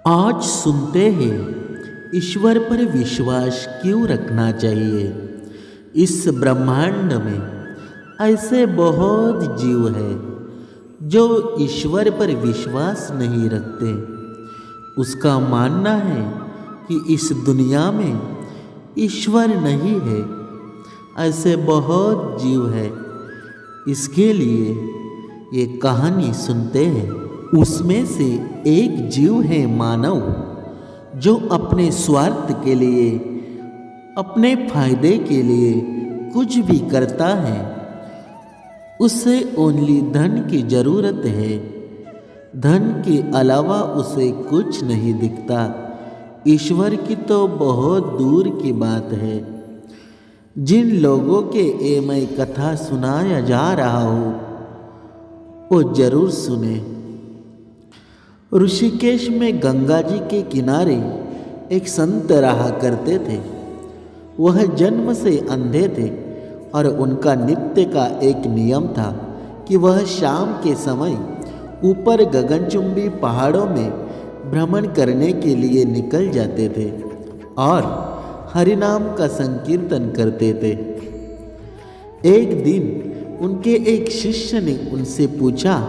आज सुनते हैं ईश्वर पर विश्वास क्यों रखना चाहिए। इस ब्रह्मांड में ऐसे बहुत जीव हैं जो ईश्वर पर विश्वास नहीं रखते। उसका मानना है कि इस दुनिया में ईश्वर नहीं है। ऐसे बहुत जीव हैं। इसके लिए ये कहानी सुनते हैं। उसमें से एक जीव है मानव, जो अपने स्वार्थ के लिए, अपने फायदे के लिए कुछ भी करता है। उसे ओनली धन की जरूरत है। धन के अलावा उसे कुछ नहीं दिखता। ईश्वर की तो बहुत दूर की बात है। जिन लोगों के ये मैं कथा सुनाया जा रहा हूँ वो जरूर सुने। ऋषिकेश में गंगा जी के किनारे एक संत रहा करते थे। वह जन्म से अंधे थे और उनका नित्य का एक नियम था कि वह शाम के समय ऊपर गगनचुंबी पहाड़ों में भ्रमण करने के लिए निकल जाते थे और हरिनाम का संकीर्तन करते थे। एक दिन उनके एक शिष्य ने उनसे पूछा,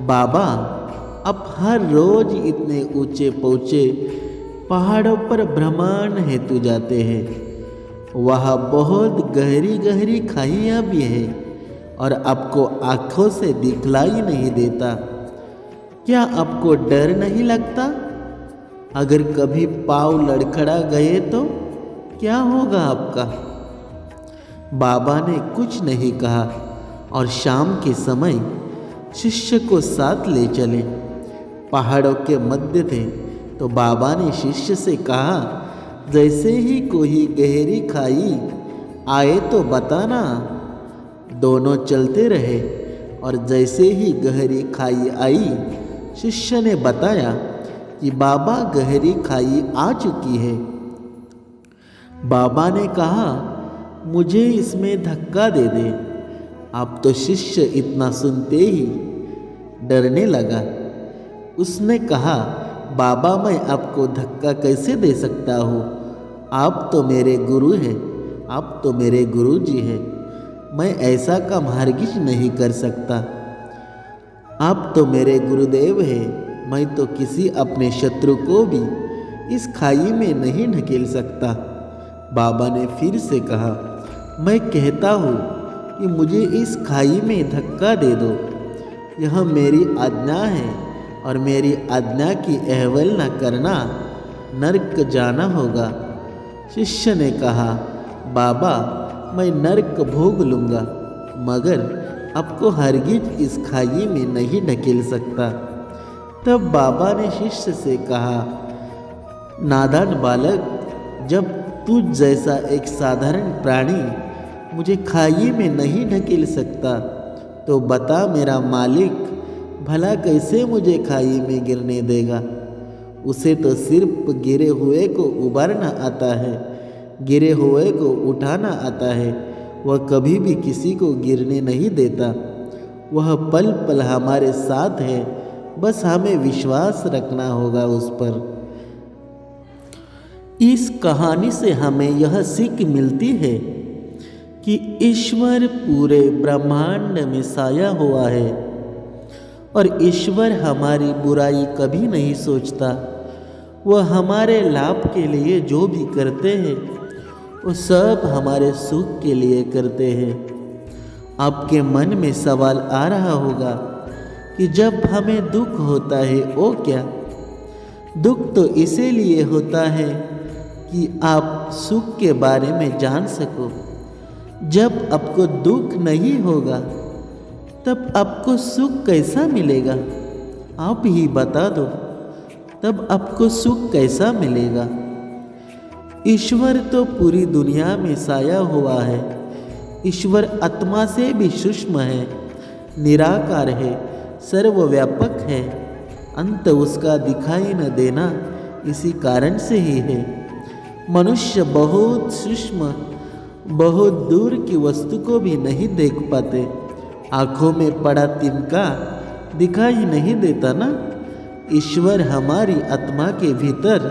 बाबा, आप हर रोज इतने ऊंचे पहुँचे पहाड़ों पर भ्रमण हेतु जाते हैं। वहाँ बहुत गहरी गहरी खाइयाँ भी हैं और आपको आँखों से दिखलाई नहीं देता। क्या आपको डर नहीं लगता? अगर कभी पाँव लड़खड़ा गए तो क्या होगा आपका? बाबा ने कुछ नहीं कहा और शाम के समय शिष्य को साथ ले चले। पहाड़ों के मध्य थे तो बाबा ने शिष्य से कहा, जैसे ही कोई गहरी खाई आए तो बताना। दोनों चलते रहे और जैसे ही गहरी खाई आई, शिष्य ने बताया कि बाबा, गहरी खाई आ चुकी है। बाबा ने कहा, मुझे इसमें धक्का दे दे। अब तो शिष्य इतना सुनते ही डरने लगा। उसने कहा, बाबा, मैं आपको धक्का कैसे दे सकता हूँ? आप तो मेरे गुरु हैं, आप तो मेरे गुरु जी हैं। मैं ऐसा काम हरगिज नहीं कर सकता। आप तो मेरे गुरुदेव हैं। मैं तो किसी अपने शत्रु को भी इस खाई में नहीं ढकेल सकता। बाबा ने फिर से कहा, मैं कहता हूँ कि मुझे इस खाई में धक्का दे दो। यह मेरी आज्ञा है और मेरी आज्ञा की अवहेलना करना नरक जाना होगा। शिष्य ने कहा, बाबा, मैं नरक भोग लूँगा, मगर आपको हरगिज इस खाई में नहीं ढकेल सकता। तब बाबा ने शिष्य से कहा, नादान बालक, जब तुझ जैसा एक साधारण प्राणी मुझे खाई में नहीं ढकेल सकता तो बता, मेरा मालिक भला कैसे मुझे खाई में गिरने देगा? उसे तो सिर्फ गिरे हुए को उबारना आता है, गिरे हुए को उठाना आता है। वह कभी भी किसी को गिरने नहीं देता। वह पल पल हमारे साथ है, बस हमें विश्वास रखना होगा उस पर। इस कहानी से हमें यह सीख मिलती है कि ईश्वर पूरे ब्रह्मांड में साया हुआ है और ईश्वर हमारी बुराई कभी नहीं सोचता। वह हमारे लाभ के लिए जो भी करते हैं वो सब हमारे सुख के लिए करते हैं। आपके मन में सवाल आ रहा होगा कि जब हमें दुख होता है वो क्या? दुख तो इसीलिए होता है कि आप सुख के बारे में जान सको। जब आपको दुख नहीं होगा तब आपको सुख कैसा मिलेगा? आप ही बता दो, तब आपको सुख कैसा मिलेगा? ईश्वर तो पूरी दुनिया में साया हुआ है। ईश्वर आत्मा से भी सूक्ष्म है, निराकार है, सर्वव्यापक है। अंत उसका दिखाई न देना इसी कारण से ही है। मनुष्य बहुत सूक्ष्म, बहुत दूर की वस्तु को भी नहीं देख पाते। आँखों में पड़ा तिनका दिखाई नहीं देता ना, ईश्वर हमारी आत्मा के भीतर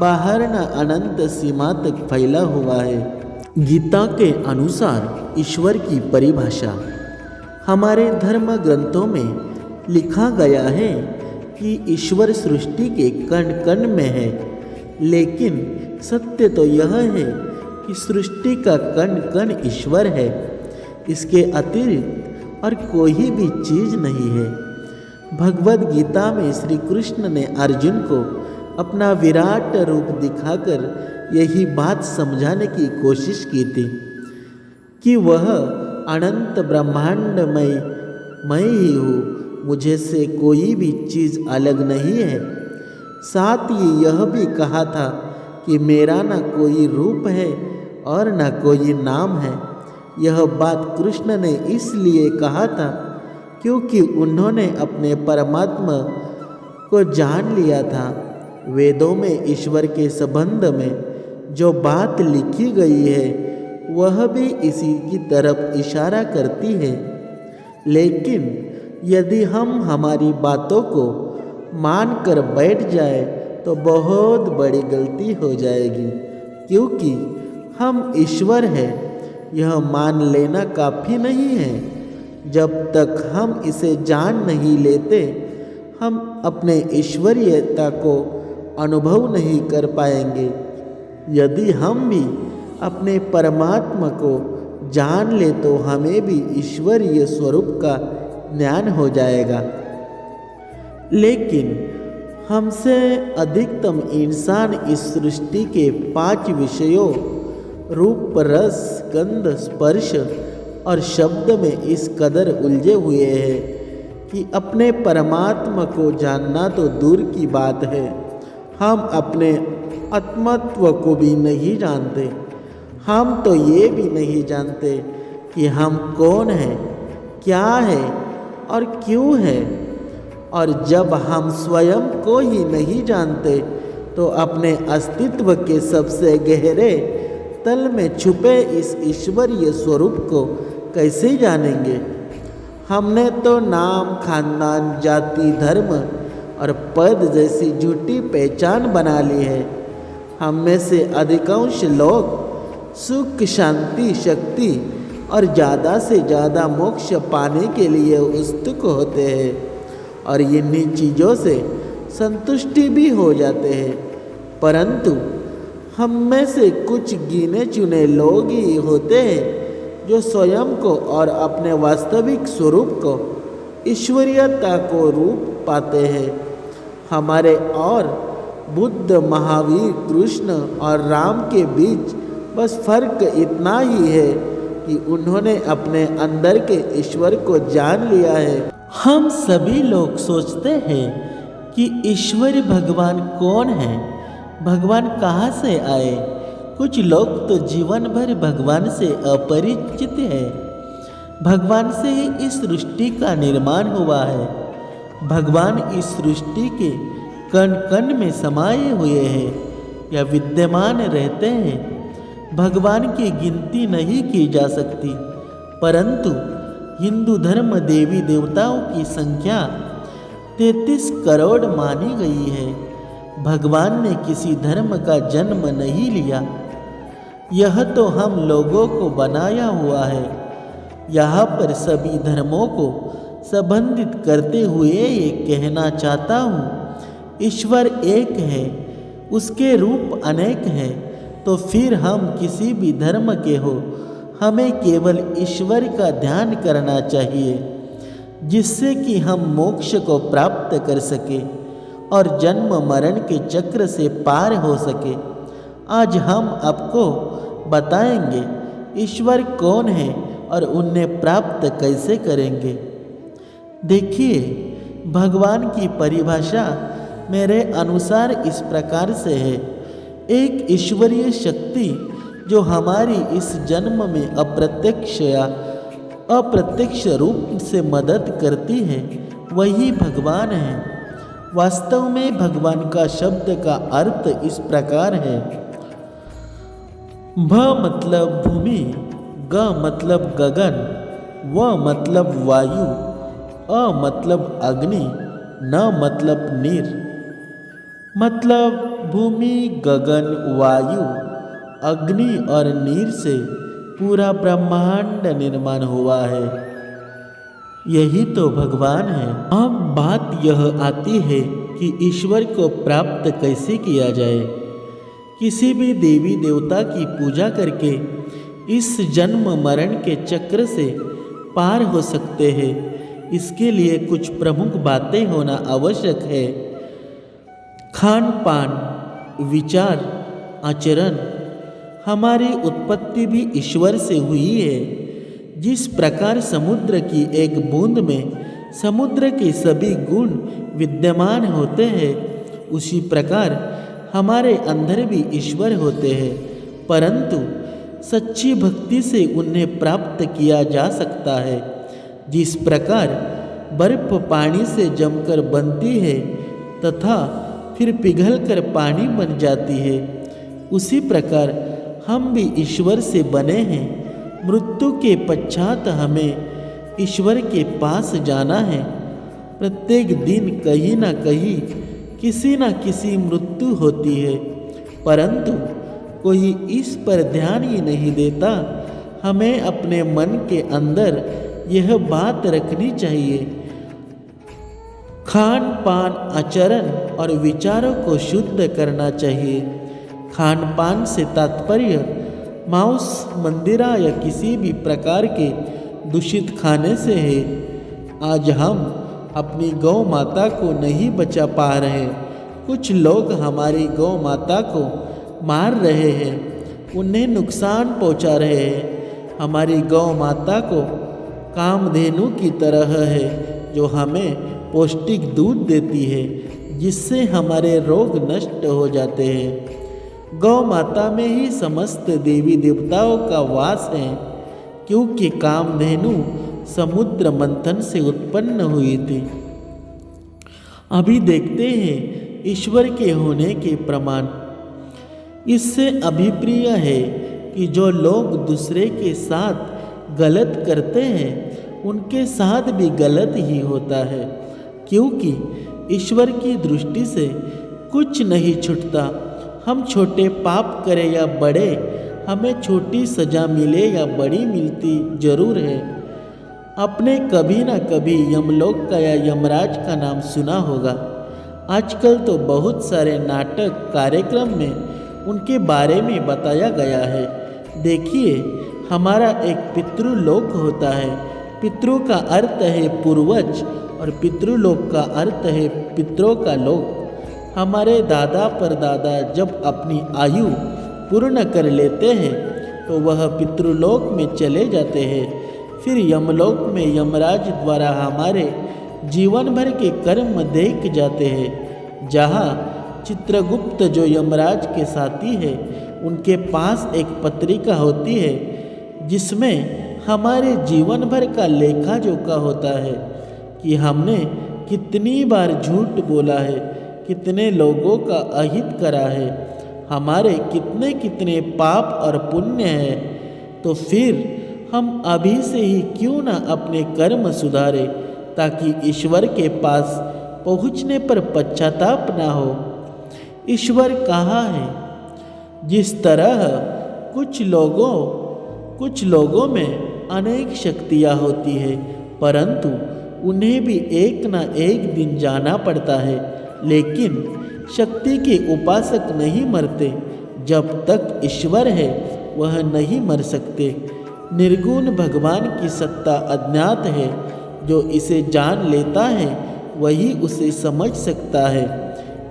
बाहर न अनंत सीमा तक फैला हुआ है। गीता के अनुसार ईश्वर की परिभाषा हमारे धर्म ग्रंथों में लिखा गया है कि ईश्वर सृष्टि के कण कण में है, लेकिन सत्य तो यह है कि सृष्टि का कण कण ईश्वर है। इसके अतिरिक्त और कोई भी चीज़ नहीं है। भगवद गीता में श्री कृष्ण ने अर्जुन को अपना विराट रूप दिखाकर यही बात समझाने की कोशिश की थी कि वह अनंत ब्रह्मांडमय मैं ही हूँ, मुझे से कोई भी चीज़ अलग नहीं है। साथ ही यह भी कहा था कि मेरा न कोई रूप है और न कोई नाम है। यह बात कृष्ण ने इसलिए कहा था क्योंकि उन्होंने अपने परमात्मा को जान लिया था। वेदों में ईश्वर के संबंध में जो बात लिखी गई है वह भी इसी की तरफ इशारा करती है। लेकिन यदि हम हमारी बातों को मान कर बैठ जाए तो बहुत बड़ी गलती हो जाएगी, क्योंकि हम ईश्वर हैं यह मान लेना काफ़ी नहीं है। जब तक हम इसे जान नहीं लेते हम अपने ईश्वरीयता को अनुभव नहीं कर पाएंगे। यदि हम भी अपने परमात्मा को जान ले तो हमें भी ईश्वरीय स्वरूप का ज्ञान हो जाएगा। लेकिन हमसे अधिकतम इंसान इस सृष्टि के 5 विषयों रूप, रस, गंध, स्पर्श और शब्द में इस कदर उलझे हुए हैं कि अपने परमात्मा को जानना तो दूर की बात है, हम अपने आत्मत्व को भी नहीं जानते। हम तो ये भी नहीं जानते कि हम कौन हैं, क्या है और क्यों है। और जब हम स्वयं को ही नहीं जानते तो अपने अस्तित्व के सबसे गहरे तल में छुपे इस ईश्वरीय स्वरूप को कैसे जानेंगे। हमने तो नाम, खानदान, जाति, धर्म और पद जैसी झूठी पहचान बना ली है। हम में से अधिकांश लोग सुख, शांति, शक्ति और ज़्यादा से ज़्यादा मोक्ष पाने के लिए उत्सुक होते हैं और इन्हीं चीज़ों से संतुष्टि भी हो जाते हैं। परंतु हम में से कुछ गिने चुने लोग ही होते हैं जो स्वयं को और अपने वास्तविक स्वरूप को, ईश्वरीयता को रूप पाते हैं। हमारे और बुद्ध, महावीर, कृष्ण और राम के बीच बस फर्क इतना ही है कि उन्होंने अपने अंदर के ईश्वर को जान लिया है। हम सभी लोग सोचते हैं कि ईश्वर भगवान कौन है, भगवान कहाँ से आए। कुछ लोग तो जीवन भर भगवान से अपरिचित है। भगवान से ही इस सृष्टि का निर्माण हुआ है। भगवान इस सृष्टि के कण कण में समाये हुए हैं या विद्यमान रहते हैं। भगवान की गिनती नहीं की जा सकती, परंतु हिंदू धर्म देवी देवताओं की संख्या 33 करोड़ मानी गई है। भगवान ने किसी धर्म का जन्म नहीं लिया, यह तो हम लोगों को बनाया हुआ है। यहाँ पर सभी धर्मों को संबंधित करते हुए ये कहना चाहता हूँ, ईश्वर एक है, उसके रूप अनेक हैं। तो फिर हम किसी भी धर्म के हो, हमें केवल ईश्वर का ध्यान करना चाहिए, जिससे कि हम मोक्ष को प्राप्त कर सके और जन्म मरण के चक्र से पार हो सके। आज हम आपको बताएंगे ईश्वर कौन है और उन्हें प्राप्त कैसे करेंगे। देखिए, भगवान की परिभाषा मेरे अनुसार इस प्रकार से है। एक ईश्वरीय शक्ति जो हमारी इस जन्म में अप्रत्यक्ष या अप्रत्यक्ष रूप से मदद करती है, वही भगवान है। वास्तव में भगवान का शब्द का अर्थ इस प्रकार है। भ मतलब भूमि, ग मतलब गगन, व मतलब वायु, अ मतलब अग्नि, न मतलब नीर। मतलब भूमि, गगन, वायु, अग्नि और नीर से पूरा ब्रह्मांड निर्माण हुआ है। यही तो भगवान है। अब बात यह आती है कि ईश्वर को प्राप्त कैसे किया जाए। किसी भी देवी देवता की पूजा करके इस जन्म मरण के चक्र से पार हो सकते हैं। इसके लिए कुछ प्रमुख बातें होना आवश्यक है। खान पान, विचार, आचरण। हमारी उत्पत्ति भी ईश्वर से हुई है। जिस प्रकार समुद्र की एक बूंद में समुद्र के सभी गुण विद्यमान होते हैं, उसी प्रकार हमारे अंदर भी ईश्वर होते हैं, परंतु सच्ची भक्ति से उन्हें प्राप्त किया जा सकता है। जिस प्रकार बर्फ पानी से जमकर बनती है तथा फिर पिघलकर पानी बन जाती है, उसी प्रकार हम भी ईश्वर से बने हैं। मृत्यु के पश्चात हमें ईश्वर के पास जाना है। प्रत्येक दिन कहीं ना कहीं किसी न किसी मृत्यु होती है, परंतु कोई इस पर ध्यान ही नहीं देता। हमें अपने मन के अंदर यह बात रखनी चाहिए। खान पान, आचरण और विचारों को शुद्ध करना चाहिए। खान पान से तात्पर्य मांस, मंदिरा या किसी भी प्रकार के दूषित खाने से है। आज हम अपनी गौ माता को नहीं बचा पा रहे। कुछ लोग हमारी गौ माता को मार रहे हैं, उन्हें नुकसान पहुंचा रहे हैं। हमारी गौ माता को कामधेनु की तरह है जो हमें पौष्टिक दूध देती है, जिससे हमारे रोग नष्ट हो जाते हैं। गौ माता में ही समस्त देवी देवताओं का वास है, क्योंकि कामधेनु समुद्र मंथन से उत्पन्न हुई थी। अभी देखते हैं ईश्वर के होने के प्रमाण। इससे अभिप्रिय है कि जो लोग दूसरे के साथ गलत करते हैं, उनके साथ भी गलत ही होता है, क्योंकि ईश्वर की दृष्टि से कुछ नहीं छूटता। हम छोटे पाप करें या बड़े, हमें छोटी सजा मिले या बड़ी मिलती जरूर है। आपने कभी ना कभी यमलोक का या यमराज का नाम सुना होगा। आजकल तो बहुत सारे नाटक कार्यक्रम में उनके बारे में बताया गया है। देखिए, हमारा एक पितृलोक होता है। पितृ का अर्थ है पूर्वज और पितृलोक का अर्थ है पितरों का लोक। हमारे दादा परदादा जब अपनी आयु पूर्ण कर लेते हैं तो वह पितृलोक में चले जाते हैं। फिर यमलोक में यमराज द्वारा हमारे जीवन भर के कर्म देख जाते हैं। जहाँ चित्रगुप्त जो यमराज के साथी है, उनके पास एक पत्रिका होती है जिसमें हमारे जीवन भर का लेखा जोखा होता है कि हमने कितनी बार झूठ बोला है, कितने लोगों का अहित करा है, हमारे कितने कितने पाप और पुण्य है। तो फिर हम अभी से ही क्यों ना अपने कर्म सुधारें, ताकि ईश्वर के पास पहुँचने पर पश्चाताप ना हो। ईश्वर कहाँ है? जिस तरह कुछ लोगों में अनेक शक्तियाँ होती है, परंतु उन्हें भी एक ना एक दिन जाना पड़ता है। लेकिन शक्ति के उपासक नहीं मरते। जब तक ईश्वर है वह नहीं मर सकते। निर्गुण भगवान की सत्ता अज्ञात है। जो इसे जान लेता है वही उसे समझ सकता है।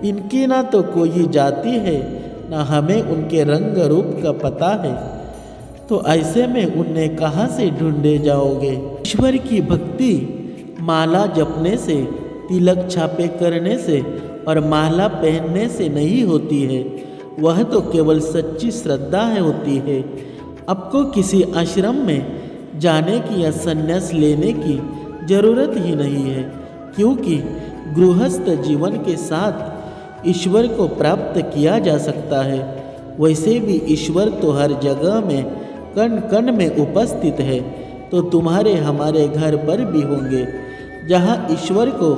इनकी ना तो कोई जाति है, ना हमें उनके रंग रूप का पता है। तो ऐसे में उन्हें कहाँ से ढूंढे जाओगे? ईश्वर की भक्ति माला जपने से, तिलक छापे करने से और माला पहनने से नहीं होती है। वह तो केवल सच्ची श्रद्धा होती है। आपको किसी आश्रम में जाने की या संन्यास लेने की जरूरत ही नहीं है, क्योंकि गृहस्थ जीवन के साथ ईश्वर को प्राप्त किया जा सकता है। वैसे भी ईश्वर तो हर जगह में कण कण में उपस्थित है, तो तुम्हारे हमारे घर पर भी होंगे। जहाँ ईश्वर को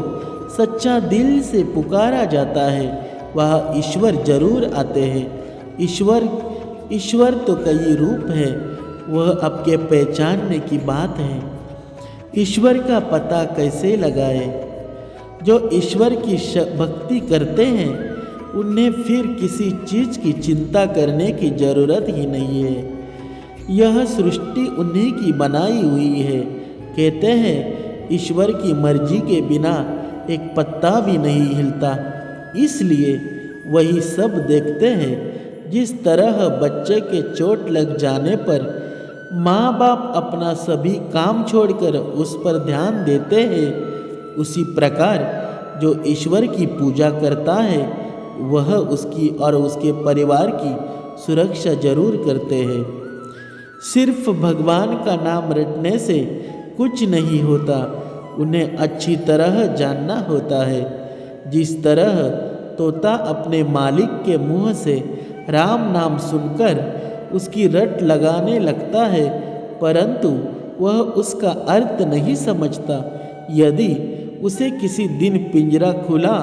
सच्चा दिल से पुकारा जाता है वह ईश्वर जरूर आते हैं। ईश्वर तो कई रूप है, वह आपके पहचानने की बात है। ईश्वर का पता कैसे लगाए? जो ईश्वर की भक्ति करते हैं उन्हें फिर किसी चीज़ की चिंता करने की ज़रूरत ही नहीं है। यह सृष्टि उन्हीं की बनाई हुई है। कहते हैं ईश्वर की मर्जी के बिना एक पत्ता भी नहीं हिलता, इसलिए वही सब देखते हैं। जिस तरह बच्चे के चोट लग जाने पर माँ बाप अपना सभी काम छोड़कर उस पर ध्यान देते हैं, उसी प्रकार जो ईश्वर की पूजा करता है वह उसकी और उसके परिवार की सुरक्षा जरूर करते हैं। सिर्फ भगवान का नाम रटने से कुछ नहीं होता, उन्हें अच्छी तरह जानना होता है। जिस तरह तोता अपने मालिक के मुंह से राम नाम सुनकर उसकी रट लगाने लगता है, परंतु वह उसका अर्थ नहीं समझता। यदि उसे किसी दिन पिंजरा खुला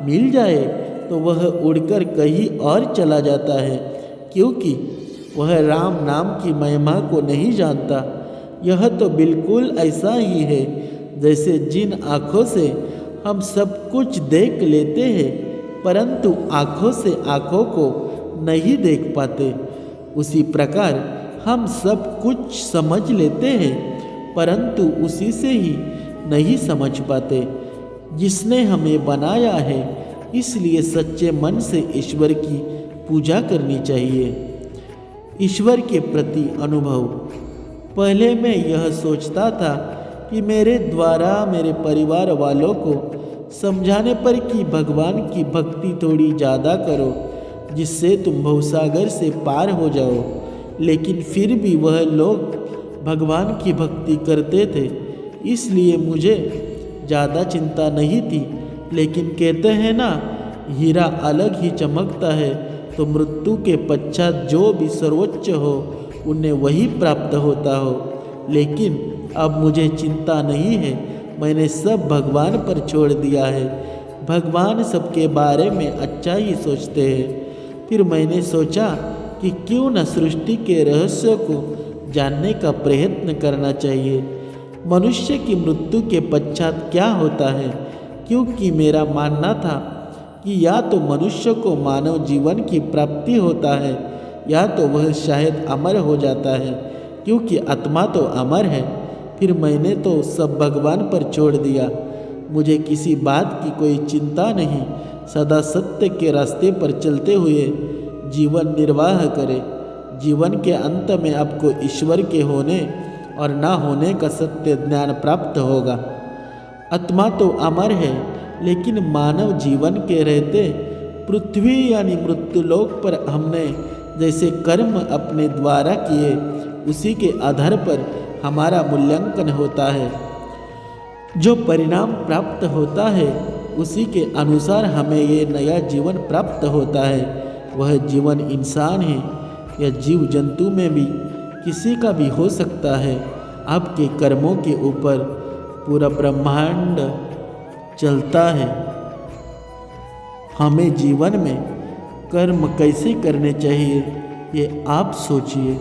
मिल जाए तो वह उड़कर कहीं और चला जाता है, क्योंकि वह राम नाम की महिमा को नहीं जानता। यह तो बिल्कुल ऐसा ही है जैसे जिन आँखों से हम सब कुछ देख लेते हैं परंतु आँखों से आँखों को नहीं देख पाते, उसी प्रकार हम सब कुछ समझ लेते हैं परंतु उसी से ही नहीं समझ पाते जिसने हमें बनाया है। इसलिए सच्चे मन से ईश्वर की पूजा करनी चाहिए। ईश्वर के प्रति अनुभव। पहले मैं यह सोचता था कि मेरे द्वारा मेरे परिवार वालों को समझाने पर कि भगवान की भक्ति थोड़ी ज़्यादा करो जिससे तुम भवसागर से पार हो जाओ, लेकिन फिर भी वह लोग भगवान की भक्ति करते थे, इसलिए मुझे ज़्यादा चिंता नहीं थी। लेकिन कहते हैं ना, हीरा अलग ही चमकता है, तो मृत्यु के पश्चात जो भी सर्वोच्च हो उन्हें वही प्राप्त होता हो। लेकिन अब मुझे चिंता नहीं है, मैंने सब भगवान पर छोड़ दिया है। भगवान सबके बारे में अच्छा ही सोचते हैं। फिर मैंने सोचा कि क्यों न सृष्टि के रहस्य को जानने का प्रयत्न करना चाहिए। मनुष्य की मृत्यु के पश्चात क्या होता है, क्योंकि मेरा मानना था कि या तो मनुष्य को मानव जीवन की प्राप्ति होता है या तो वह शायद अमर हो जाता है, क्योंकि आत्मा तो अमर है। फिर मैंने तो सब भगवान पर छोड़ दिया। मुझे किसी बात की कोई चिंता नहीं, सदा सत्य के रास्ते पर चलते हुए जीवन निर्वाह करें। जीवन के अंत में आपको ईश्वर के होने और ना होने का सत्य ज्ञान प्राप्त होगा। आत्मा तो अमर है, लेकिन मानव जीवन के रहते पृथ्वी यानी मृत्युलोक पर हमने जैसे कर्म अपने द्वारा किए उसी के आधार पर हमारा मूल्यांकन होता है। जो परिणाम प्राप्त होता है उसी के अनुसार हमें ये नया जीवन प्राप्त होता है। वह जीवन इंसान है या जीव जंतु में भी किसी का भी हो सकता है। आपके कर्मों के ऊपर पूरा ब्रह्मांड चलता है। हमें जीवन में कर्म कैसे करने चाहिए ये आप सोचिए।